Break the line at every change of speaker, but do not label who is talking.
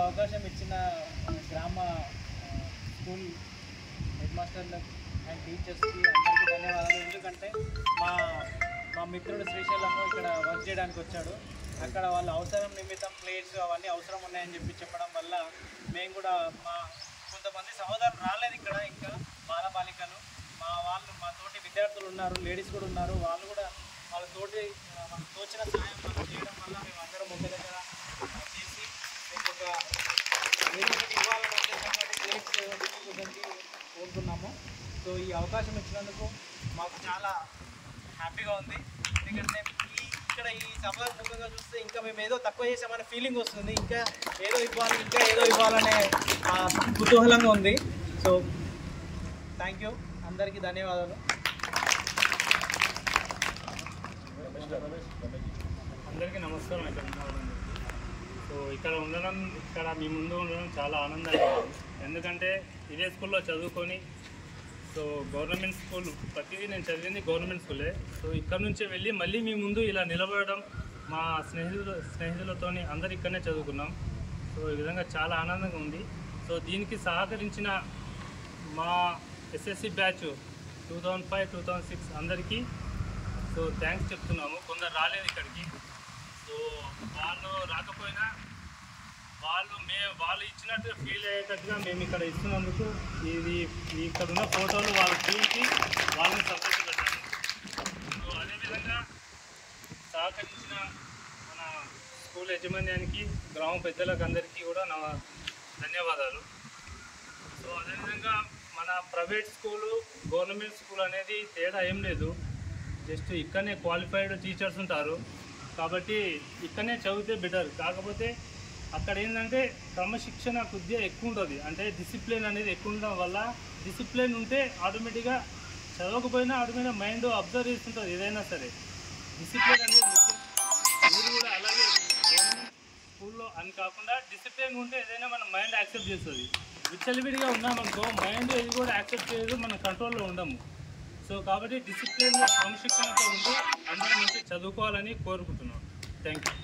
అవకాశం ఇచ్చిన గ్రామ స్కూల్ హెడ్ మాస్టర్లకు అండ్ టీచర్స్కి అందరికీ ధన్యవాదాలు. ఎందుకంటే మా మా మిత్రుడు శ్రీశైలంలో ఇక్కడ వర్క్ చేయడానికి వచ్చాడు. అక్కడ వాళ్ళ అవసరం నిమిత్తం ప్లేట్స్ అవన్నీ అవసరం ఉన్నాయని చెప్పడం వల్ల మేము కూడా మా కొంతమంది సహోదరులు రాలేదు ఇక్కడ, ఇంకా బాలబాలికలు మా తోటి విద్యార్థులు ఉన్నారు, లేడీస్ కూడా ఉన్నారు. వాళ్ళు కూడా వాళ్ళ తోటి మనకు తోచిన సహాయం మనం చేయడం వల్ల మేము అందరం ఒక దగ్గర చేసి మీకు ఒక ఇవ్వాలని ప్లేట్స్ డిస్ట్రిబ్యూషన్కి కోరుతున్నాము. సో ఈ అవకాశం ఇచ్చినందుకు మాకు చాలా హ్యాపీగా ఉంది. ఎందుకంటే ఇక్కడ ఈ సభ ముఖ్యంగా చూస్తే ఇంకా మేము ఏదో తక్కువ చేసామనే ఫీలింగ్ వస్తుంది. ఇంకా ఏదో ఇవ్వాలనే కుతూహలంగా ఉంది. సో థ్యాంక్ యూ, అందరికీ ధన్యవాదాలు.
అందరికీ నమస్కారం. సో ఇక్కడ మీ ముందు ఉండడం చాలా ఆనందంగా ఉంది. ఎందుకంటే ఇదే స్కూల్లో చదువుకొని, సో గవర్నమెంట్ స్కూల్ ప్రతిదీ నేను చదివింది గవర్నమెంట్ స్కూలే. సో ఇక్కడ నుంచే వెళ్ళి మళ్ళీ మీ ముందు ఇలా నిలబడడం, మా స్నేహితులతో అందరు ఇక్కడనే చదువుకున్నాం. సో ఈ విధంగా చాలా ఆనందంగా ఉంది. సో దీనికి సహకరించిన మా ఎస్ఎస్సి బ్యాచ్ 2005-2006 అందరికీ సో థ్యాంక్స్ చెప్తున్నాము. కొందరు రాలేదు ఇక్కడికి. సో వాళ్ళు రాకపోయినా వాళ్ళు ఇచ్చినట్టుగా ఫీల్ అయ్యేటట్టుగా మేము ఇక్కడ ఇస్తున్నందుకు ఇది ఇక్కడ ఉన్న ఫోటోలు వాళ్ళకి చూసి వాళ్ళని సంతోషపెట్టాము. సో అదేవిధంగా సహకరించిన మన స్కూల్ యాజమాన్యానికి, గ్రామ పెద్దలకు అందరికీ కూడా నా ధన్యవాదాలు. సో అదేవిధంగా మన ప్రైవేట్ స్కూలు, గవర్నమెంట్ స్కూల్ అనేది తేడా ఏం లేదు. జస్ట్ ఇక్కడనే క్వాలిఫైడ్ టీచర్స్ ఉంటారు కాబట్టి ఇక్కడనే చదివితే బెటర్. కాకపోతే అక్కడ ఏంటంటే క్రమశిక్షణ కొద్దిగా ఎక్కువ ఉంటుంది. అంటే డిసిప్లిన్ అనేది ఎక్కువ ఉండడం వల్ల, డిసిప్లిన్ ఉంటే ఆటోమేటిక్గా చదవకపోయినా ఆటోమేటిక్గా మైండ్ అబ్జర్వ్ చేస్తుంటుంది ఏదైనా సరే. డిసిప్లిన్ అనేది ముఖ్యం. మీరు కూడా అలాగే గవర్నమెంట్ స్కూల్లో అని కాకుండా డిసిప్లిన్ ఉంటే ఏదైనా మన మైండ్ యాక్సెప్ట్ చేస్తుంది. విచ్చలవిడిగా ఉన్నామనుకో మైండ్ ఇది కూడా యాక్సెప్ట్ చేయదు, మన కంట్రోల్లో ఉండము. సో కాబట్టి డిసిప్లిన్, క్రమశిక్షణతో ఉంటూ అందరూ మంచి చదువుకోవాలని కోరుకుంటున్నాను. Thank you.